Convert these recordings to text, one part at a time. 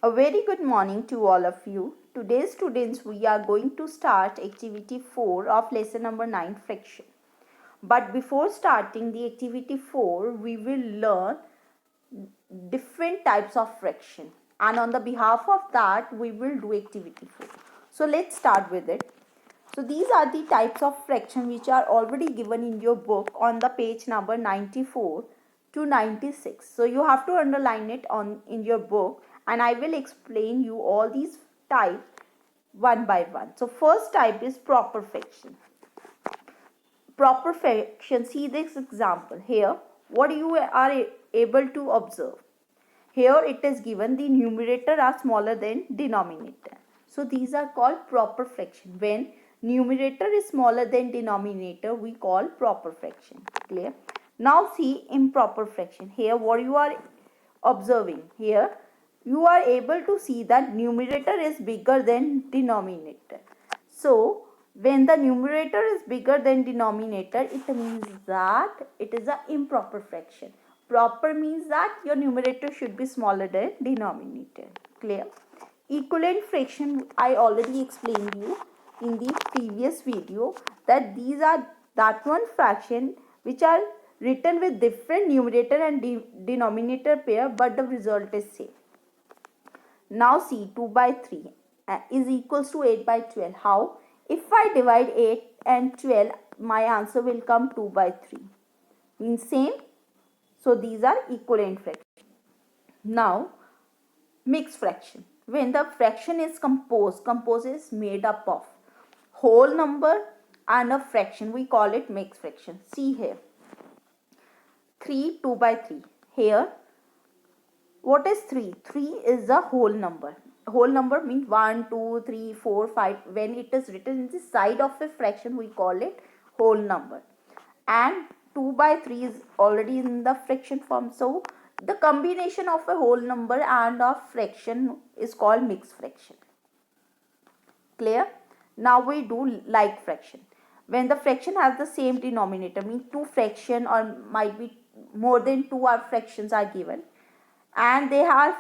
A very good morning to all of you. Today, students, we are going to start activity 4 of lesson number 9, fraction. But before starting the activity 4, we will learn different types of fraction. And on the behalf of that, we will do activity 4. So let's start with it. So these are the types of fraction which are already given in your book on the page number 94 to 96. So you have to underline it on in your book, and I will explain you all these types one by one. So first type is proper fraction. Proper fraction, see this example here. What you are able to observe. Here it is given the numerator are smaller than denominator. So these are called proper fraction. When numerator is smaller than denominator, we call proper fraction. Clear? Now see improper fraction. Here what you are observing. Here you are able to see that numerator is bigger than denominator. So when the numerator is bigger than denominator, it means that it is an improper fraction. Proper means that your numerator should be smaller than denominator. Clear? Equivalent fraction, I already explained you in the previous video that these are that one fraction which are written with different numerator and denominator pair, but the result is same. Now see 2 by 3 is equals to 8 by 12. How? If I divide 8 and 12, my answer will come 2 by 3. Means same. So these are equivalent fraction. Now mixed fraction. When the fraction is composed is made up of whole number and a fraction. We call it mixed fraction. See here. 3, 2 by 3. Here what is 3? 3 is a whole number. Whole number means 1, 2, 3, 4, 5. When it is written in the side of a fraction, we call it whole number. And 2 by 3 is already in the fraction form. So the combination of a whole number and a fraction is called mixed fraction. Clear? Now we do like fraction. When the fraction has the same denominator, means two fraction or might be more than two fractions are given, and they are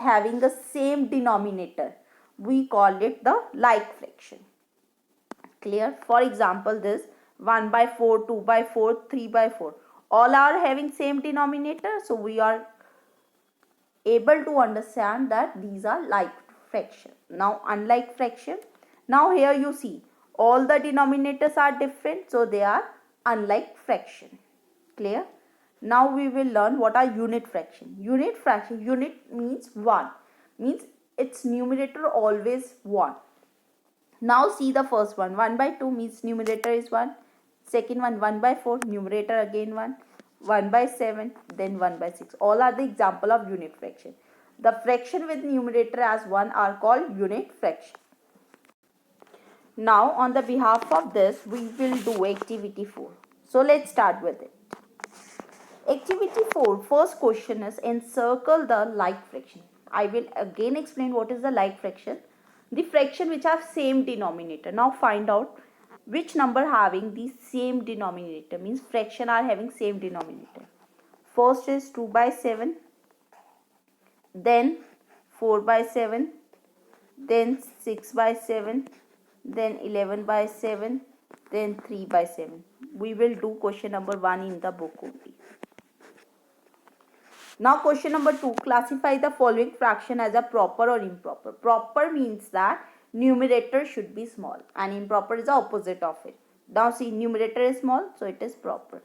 having the same denominator, we call it the like fraction. Clear? For example, this 1 by 4, 2 by 4, 3 by 4, all are having same denominator, so we are able to understand that these are like fraction. Now unlike fraction, now here you see all the denominators are different, so they are unlike fraction. Clear? Now we will learn what are unit fraction. Unit fraction, unit means 1, means its numerator always 1. Now see the first one. 1 by 2 means numerator is 1. Second one 1 by 4, numerator again 1. 1 by 7, then 1 by 6. All are the example of unit fraction. The fraction with numerator as 1 are called unit fraction. Now on the behalf of this, we will do activity 4. So let's start with it. Activity 4, first question is encircle the like fraction. I will again explain what is the like fraction. The fraction which have same denominator. Now find out which number having the same denominator, means fraction are having same denominator. First is 2 by 7, then 4 by 7, then 6 by 7, then 11 by 7, then 3 by 7. We will do question number 1 in the book only. Now question number 2, classify the following fraction as a proper or improper. Proper means that numerator should be small and improper is the opposite of it. Now see, numerator is small, so it is proper.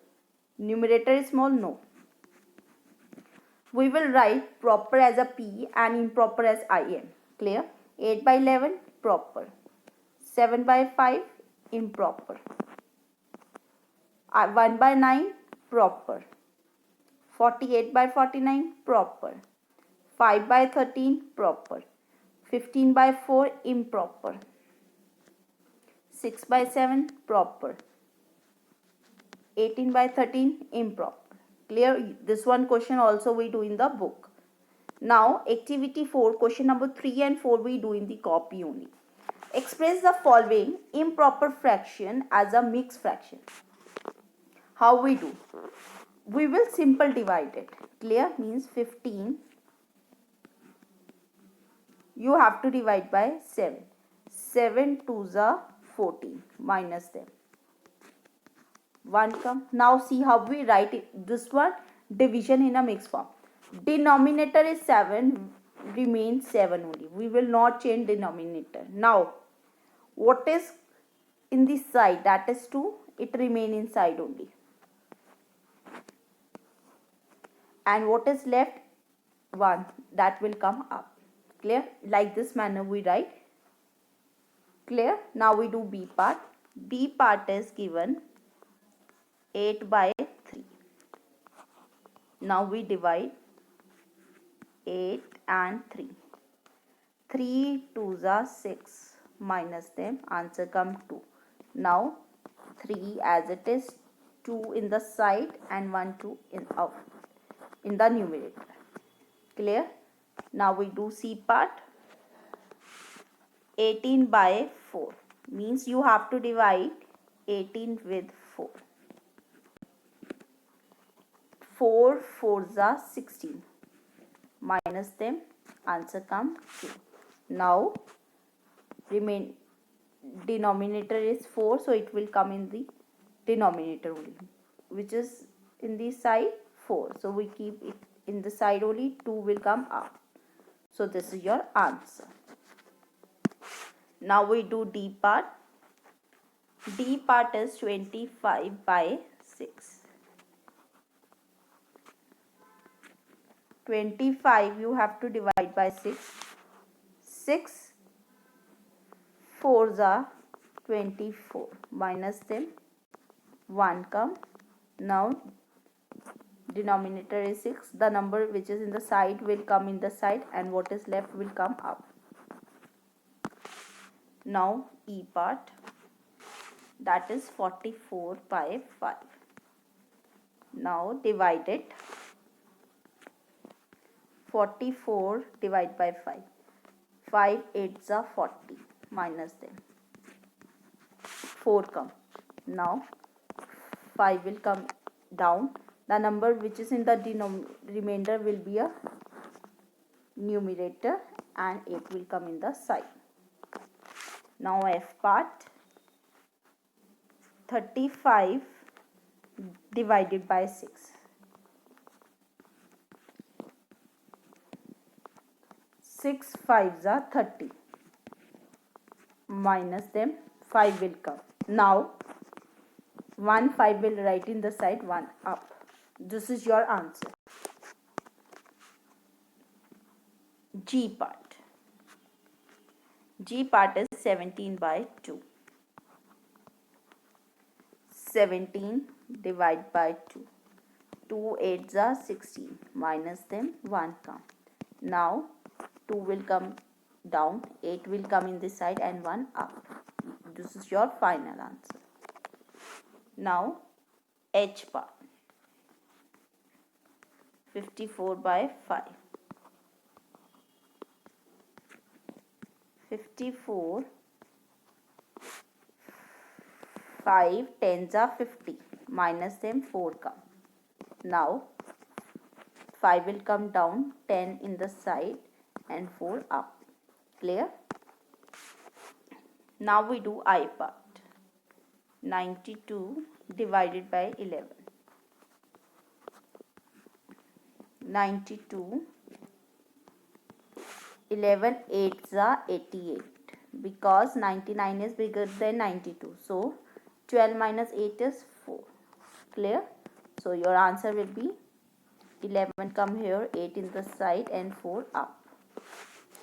Numerator is small, no. We will write proper as a P and improper as IM. Clear? 8 by 11, proper. 7 by 5, improper. 1 by 9, proper. 48 by 49, proper. 5 by 13, proper. 15 by 4, improper. 6 by 7, proper. 18 by 13, improper. Clear? This one question also we do in the book. Now activity 4, question number 3 and 4 we do in the copy only. Express the following improper fraction as a mixed fraction. How we do? We will simple divide it. Clear? Means 15 you have to divide by 7. 7 2s are 14, minus them. 1 come. Now see how we write it. This one, division in a mixed form. Denominator is 7, remains 7 only. We will not change denominator. Now, what is in the side? That is 2. It remain inside only. And what is left? 1. That will come up. Clear? Like this manner we write. Clear? Now we do B part. B part is given 8 by 3. Now we divide 8 and 3. 3 2s are 6, minus them, answer come 2. Now 3 as it is, 2 in the side and 1 2 in the numerator. Clear? Now we do C part. 18 by 4 means you have to divide 18 with 4. 4 4s are 16, minus them, answer come 2. Now remain denominator is 4, so it will come in the denominator only, which is in the side 4. So we keep it in the side only, 2 will come up. So this is your answer. Now we do D part. D part is 25 by 6. 25 you have to divide by 6. 6 4s are 24, minus them, 1 come. Now denominator is 6. The number which is in the side will come in the side, and what is left will come up. Now E part, that is 44 by 5. Now divide it. 44 divided by 5. 5 8s are 40, minus them. 4 come. Now 5 will come down. The number which is in the remainder will be a numerator, and 8 will come in the side. Now F part. 35 divided by 6. 6 5s are 30, minus them, 5 will come. Now 1 5 will write in the side, 1 up. This is your answer. G part. G part is 17 by 2. 17 divided by 2. 2 8s are 16, minus them, 1 come. Now 2 will come down, 8 will come in this side, and 1 up. This is your final answer. Now H part. 54 by 5. 54 5 10s are 50, minus them, 4 come. Now 5 will come down, 10 in the side and 4 up. Clear? Now we do I part. 92 divided by 11. 92 11 8s are 88, because 99 is bigger than 92. So 12 minus 8 is 4. Clear? So your answer will be 11 come here, 8 in the side and 4 up.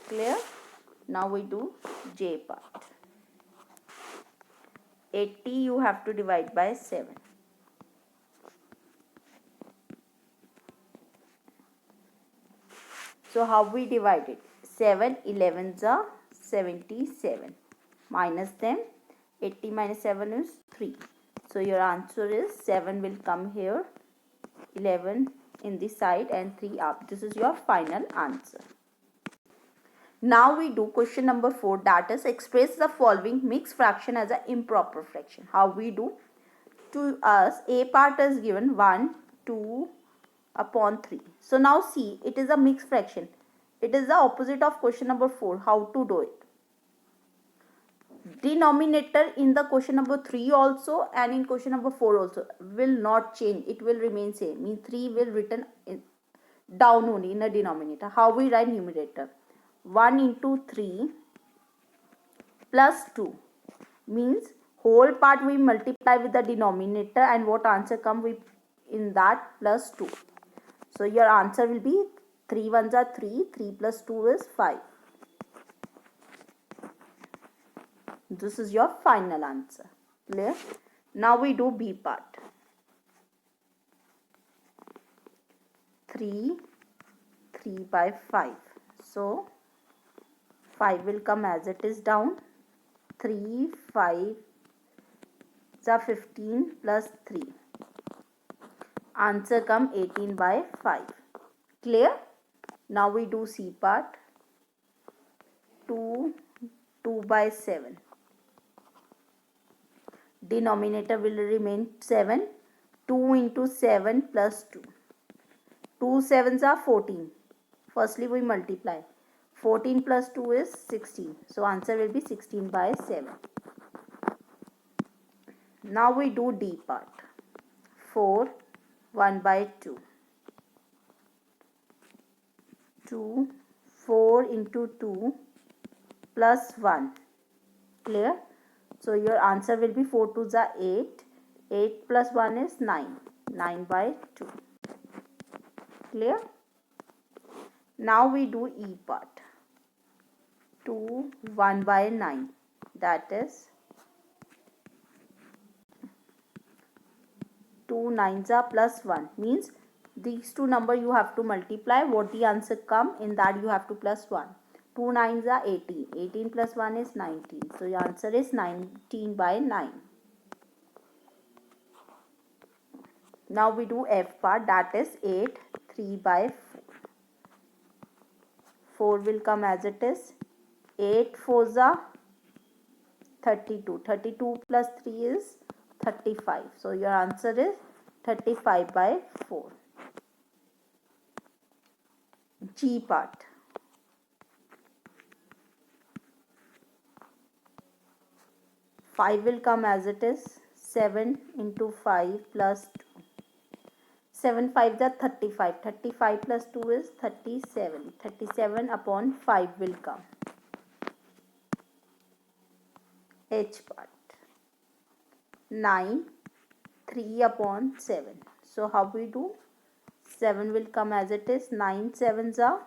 Clear? Now we do J part. 80 you have to divide by 7. So how we divide it? 7 11s are 77, minus them, 80 minus 7 is 3. So your answer is 7 will come here, 11 in the side and 3 up. This is your final answer. Now we do question number 4, that is express the following mixed fraction as an improper fraction. How we do? To us A part is given 1 2 upon 3. So now see, it is a mixed fraction. It is the opposite of question number 4. How to do it? Denominator in the question number 3 also and in question number 4 also will not change. It will remain same. Mean 3 will written down only in a denominator. How we write numerator? 1 into 3 plus 2 means whole part we multiply with the denominator, and what answer come with in that plus 2. So your answer will be 3 ones are 3, 3 plus 2 is 5. This is your final answer. Clear? Now we do B part. 3 by 5. So 5 will come as it is down. 3, 5 is 15 plus 3. Answer come 18 by 5. Clear? Now we do C part. 2 by 7. Denominator will remain 7. 2 into 7 plus 2. 2 7s are 14. Firstly we multiply. 14 plus 2 is 16. So answer will be 16 by 7. Now we do D part. 4, 1 by 2. 2, 4 into 2 plus 1. Clear? So your answer will be 4 2s are 8. 8 plus 1 is 9. 9 by 2. Clear? Now we do E part. 2, 1 by 9. That is 2 9s are plus 1. Means these two number you have to multiply. What the answer come in that you have to plus 1. 2 9s are 18. 18 plus 1 is 19. So your answer is 19 by 9. Now we do F part. That is 8 3 by 4. 4 will come as it is. 8 4s are 32. 32 plus 3 is 35. So your answer is 35 by 4. G part. 5 will come as it is. 7 into 5 plus 2. 7 5s are 35. 35 plus 2 is 37. 37 upon 5 will come. H part. 9 3 upon 7. So how we do? 7 will come as it is. 9 7s are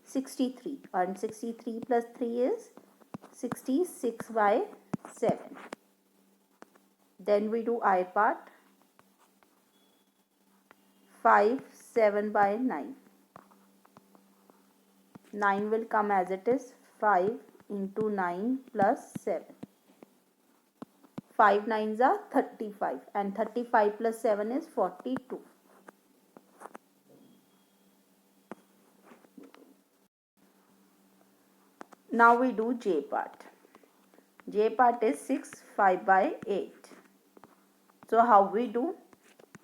63. And 63 plus 3 is 66 by 7. Then we do I part. 5 7 by 9. 9 will come as it is. 5 into 9 plus 7. 5 9s are 35 and 35 plus 7 is 42. Now we do J part. J part is 6 5 by 8. So how we do?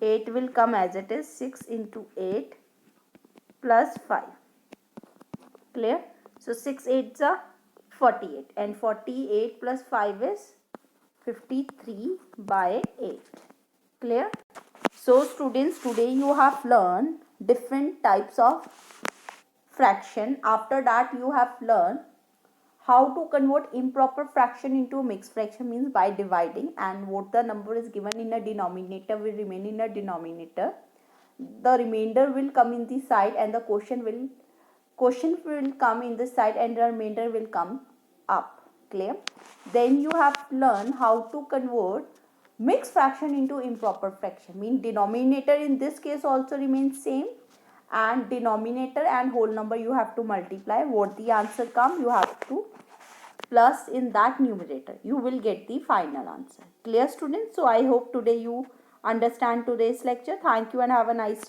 8 will come as it is. 6 into 8 plus 5. Clear? So 6 8s are 48 and 48 plus 5 is 53 by 8. Clear? So students, today you have learned different types of fraction. After that you have learned how to convert improper fraction into a mixed fraction, means by dividing, and what the number is given in a denominator will remain in a denominator. The remainder will come in the side and the quotient will come in the side and the remainder will come up. Clear? Then you have learned how to convert mixed fraction into improper fraction. Mean denominator in this case also remains same, and denominator and whole number you have to multiply. What the answer come, you have to plus in that numerator. You will get the final answer. Clear students? So I hope today you understand today's lecture. Thank you and have a nice day.